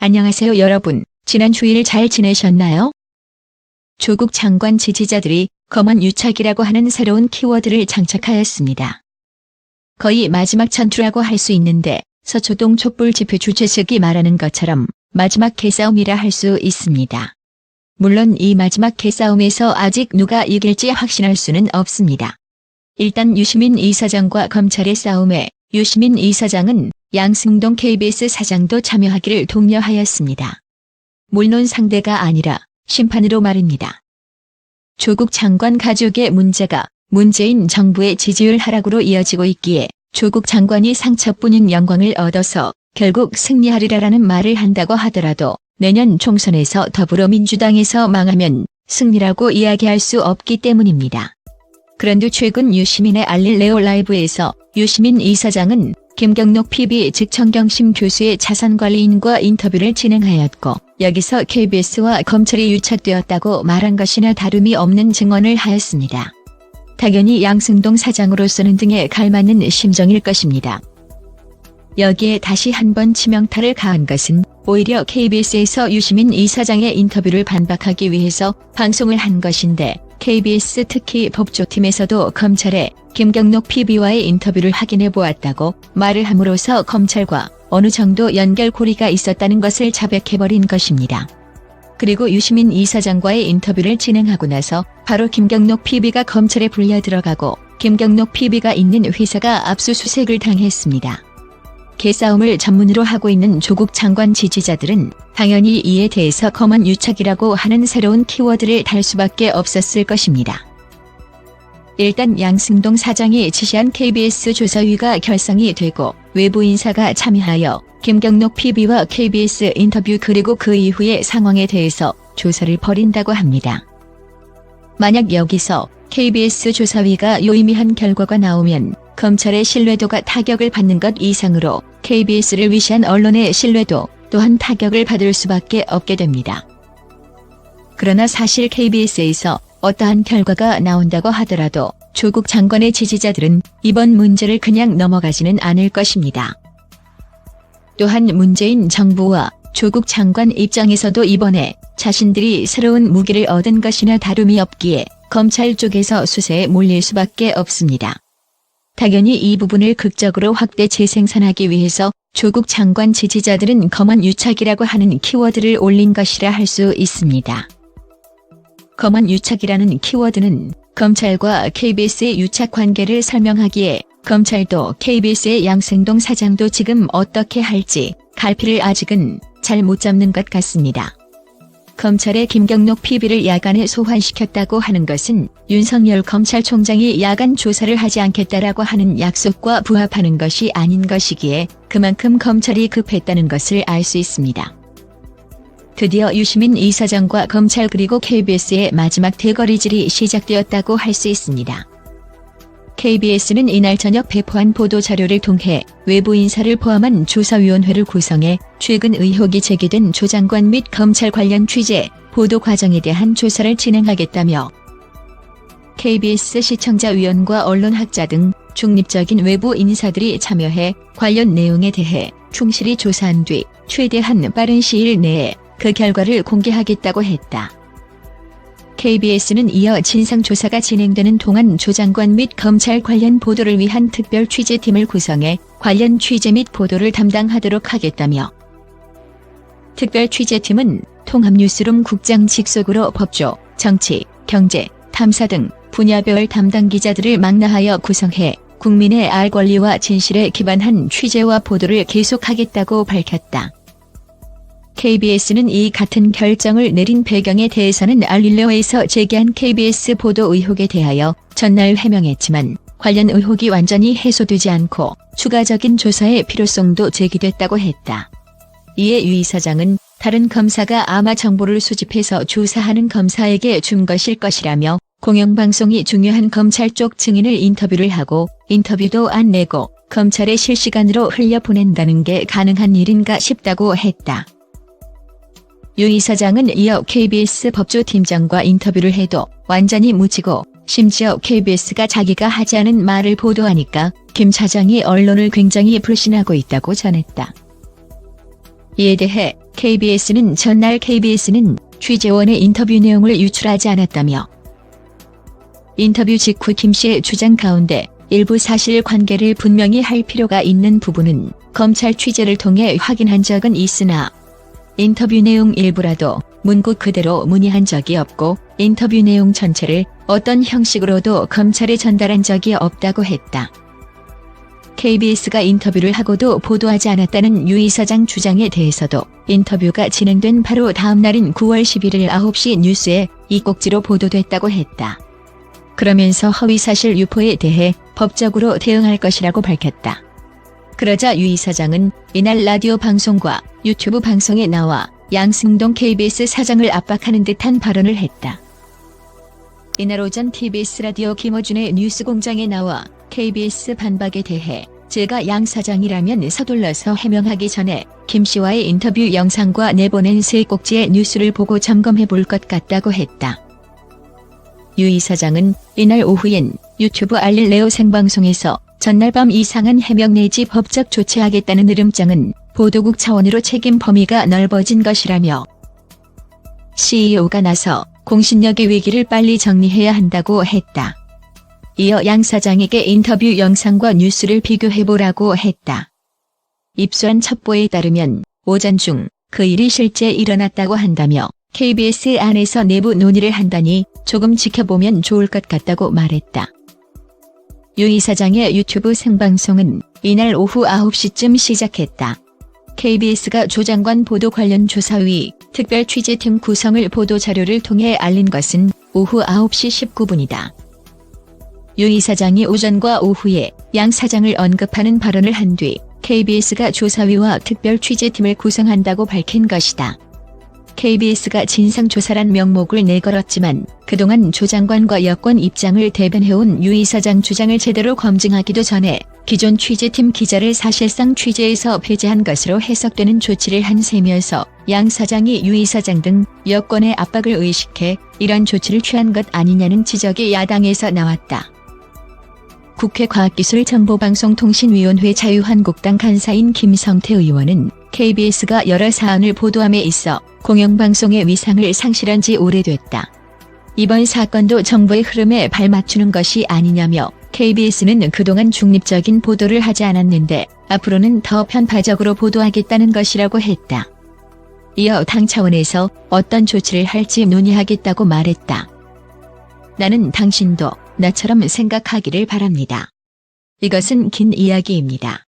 안녕하세요 여러분. 지난 주일 잘 지내셨나요? 조국 장관 지지자들이 검언 유착이라고 하는 새로운 키워드를 장착하였습니다. 거의 마지막 전투라고 할 수 있는데 서초동 촛불 집회 주최 측이 말하는 것처럼 마지막 개싸움이라 할 수 있습니다. 물론 이 마지막 개싸움에서 아직 누가 이길지 확신할 수는 없습니다. 일단 유시민 이사장과 검찰의 싸움에 유시민 이사장은 양승동 KBS 사장도 참여하기를 독려하였습니다. 물론 상대가 아니라 심판으로 말입니다. 조국 장관 가족의 문제가 문재인 정부의 지지율 하락으로 이어지고 있기에 조국 장관이 상처뿐인 영광을 얻어서 결국 승리하리라라는 말을 한다고 하더라도 내년 총선에서 더불어민주당에서 망하면 승리라고 이야기할 수 없기 때문입니다. 그런데 최근 유시민의 알릴레오 라이브에서 유시민 이사장은 김경록 PB 즉 정경심 교수의 자산관리인과 인터뷰를 진행하였고 여기서 KBS와 검찰이 유착되었다고 말한 것이나 다름이 없는 증언을 하였습니다. 당연히 양승동 사장으로서는 등에 갈맞는 심정일 것입니다. 여기에 다시 한번 치명타를 가한 것은 오히려 KBS에서 유시민 이사장의 인터뷰를 반박하기 위해서 방송을 한 것인데 KBS 특히 법조팀에서도 검찰에 김경록 PB와의 인터뷰를 확인해 보았다고 말을 함으로써 검찰과 어느 정도 연결고리가 있었다는 것을 자백해버린 것입니다. 그리고 유시민 이사장과의 인터뷰를 진행하고 나서 바로 김경록 PB가 검찰에 불려 들어가고 김경록 PB가 있는 회사가 압수수색을 당했습니다. 개싸움을 전문으로 하고 있는 조국 장관 지지자들은 당연히 이에 대해서 검언 유착이라고 하는 새로운 키워드를 달 수밖에 없었을 것입니다. 일단 양승동 사장이 지시한 KBS 조사위가 결성이 되고 외부 인사가 참여하여 김경록 PB와 KBS 인터뷰 그리고 그 이후의 상황에 대해서 조사를 벌인다고 합니다. 만약 여기서 KBS 조사위가 유의미한 결과가 나오면 검찰의 신뢰도가 타격을 받는 것 이상으로 KBS를 위시한 언론의 신뢰도 또한 타격을 받을 수밖에 없게 됩니다. 그러나 사실 KBS에서 어떠한 결과가 나온다고 하더라도 조국 장관의 지지자들은 이번 문제를 그냥 넘어가지는 않을 것입니다. 또한 문재인 정부와 조국 장관 입장에서도 이번에 자신들이 새로운 무기를 얻은 것이나 다름이 없기에 검찰 쪽에서 수세에 몰릴 수밖에 없습니다. 당연히 이 부분을 극적으로 확대 재생산하기 위해서 조국 장관 지지자들은 검언 유착이라고 하는 키워드를 올린 것이라 할 수 있습니다. 검언 유착이라는 키워드는 검찰과 KBS의 유착 관계를 설명하기에 검찰도 KBS의 양승동 사장도 지금 어떻게 할지 갈피를 아직은 잘 못 잡는 것 같습니다. 검찰의 김경록 PB를 야간에 소환시켰다고 하는 것은 윤석열 검찰총장이 야간 조사를 하지 않겠다라고 하는 약속과 부합하는 것이 아닌 것이기에 그만큼 검찰이 급했다는 것을 알 수 있습니다. 드디어 유시민 이사장과 검찰 그리고 KBS의 마지막 대거리질이 시작되었다고 할 수 있습니다. KBS는 이날 저녁 배포한 보도자료를 통해 외부 인사를 포함한 조사위원회를 구성해 최근 의혹이 제기된 조 장관 및 검찰 관련 취재, 보도 과정에 대한 조사를 진행하겠다며 KBS 시청자위원과 언론학자 등 중립적인 외부 인사들이 참여해 관련 내용에 대해 충실히 조사한 뒤 최대한 빠른 시일 내에 그 결과를 공개하겠다고 했다. KBS는 이어 진상조사가 진행되는 동안 조 장관 및 검찰 관련 보도를 위한 특별 취재팀을 구성해 관련 취재 및 보도를 담당하도록 하겠다며 특별 취재팀은 통합뉴스룸 국장 직속으로 법조, 정치, 경제, 탐사 등 분야별 담당 기자들을 망라하여 구성해 국민의 알 권리와 진실에 기반한 취재와 보도를 계속하겠다고 밝혔다. KBS는 이 같은 결정을 내린 배경에 대해서는 알릴레오에서 제기한 KBS 보도 의혹에 대하여 전날 해명했지만 관련 의혹이 완전히 해소되지 않고 추가적인 조사의 필요성도 제기됐다고 했다. 이에 유 이사장은 다른 검사가 아마 정보를 수집해서 조사하는 검사에게 준 것일 것이라며 공영방송이 중요한 검찰 쪽 증인을 인터뷰를 하고 인터뷰도 안 내고 검찰에 실시간으로 흘려보낸다는 게 가능한 일인가 싶다고 했다. 유 이사장은 이어 KBS 법조팀장과 인터뷰를 해도 완전히 묻히고 심지어 KBS가 자기가 하지 않은 말을 보도하니까 김 차장이 언론을 굉장히 불신하고 있다고 전했다. 이에 대해 KBS는 전날 KBS는 취재원의 인터뷰 내용을 유출하지 않았다며 인터뷰 직후 김 씨의 주장 가운데 일부 사실관계를 분명히 할 필요가 있는 부분은 검찰 취재를 통해 확인한 적은 있으나 인터뷰 내용 일부라도 문구 그대로 문의한 적이 없고 인터뷰 내용 전체를 어떤 형식으로도 검찰에 전달한 적이 없다고 했다. KBS가 인터뷰를 하고도 보도하지 않았다는 유 이사장 주장에 대해서도 인터뷰가 진행된 바로 다음 날인 9월 11일 9시 뉴스에 이 꼭지로 보도됐다고 했다. 그러면서 허위사실 유포에 대해 법적으로 대응할 것이라고 밝혔다. 그러자 유 이사장은 이날 라디오 방송과 유튜브 방송에 나와 양승동 KBS 사장을 압박하는 듯한 발언을 했다. 이날 오전 TBS 라디오 김어준의 뉴스공장에 나와 KBS 반박에 대해 제가 양 사장이라면 서둘러서 해명하기 전에 김 씨와의 인터뷰 영상과 내보낸 세 꼭지의 뉴스를 보고 점검해 볼 것 같다고 했다. 유 이사장은 이날 오후엔 유튜브 알릴레오 생방송에서 전날 밤 이상한 해명 내지 법적 조치하겠다는 으름장은 보도국 차원으로 책임 범위가 넓어진 것이라며 CEO가 나서 공신력의 위기를 빨리 정리해야 한다고 했다. 이어 양 사장에게 인터뷰 영상과 뉴스를 비교해보라고 했다. 입수한 첩보에 따르면 오전 중 그 일이 실제 일어났다고 한다며 KBS 안에서 내부 논의를 한다니 조금 지켜보면 좋을 것 같다고 말했다. 유 이사장의 유튜브 생방송은 이날 오후 9시쯤 시작했다. KBS가 조 장관 보도 관련 조사위 특별 취재팀 구성을 보도자료를 통해 알린 것은 오후 9시 19분이다. 유 이사장이 오전과 오후에 양 사장을 언급하는 발언을 한 뒤 KBS가 조사위와 특별 취재팀을 구성한다고 밝힌 것이다. KBS가 진상조사란 명목을 내걸었지만 그동안 조 장관과 여권 입장을 대변해온 유 이사장 주장을 제대로 검증하기도 전에 기존 취재팀 기자를 사실상 취재에서 배제한 것으로 해석되는 조치를 한 셈이어서 양 사장이 유 이사장 등 여권의 압박을 의식해 이런 조치를 취한 것 아니냐는 지적이 야당에서 나왔다. 국회 과학기술정보방송통신위원회 자유한국당 간사인 김성태 의원은 KBS가 여러 사안을 보도함에 있어 공영방송의 위상을 상실한 지 오래됐다. 이번 사건도 정부의 흐름에 발맞추는 것이 아니냐며 KBS는 그동안 중립적인 보도를 하지 않았는데 앞으로는 더 편파적으로 보도하겠다는 것이라고 했다. 이어 당 차원에서 어떤 조치를 할지 논의하겠다고 말했다. 나는 당신도 나처럼 생각하기를 바랍니다. 이것은 긴 이야기입니다.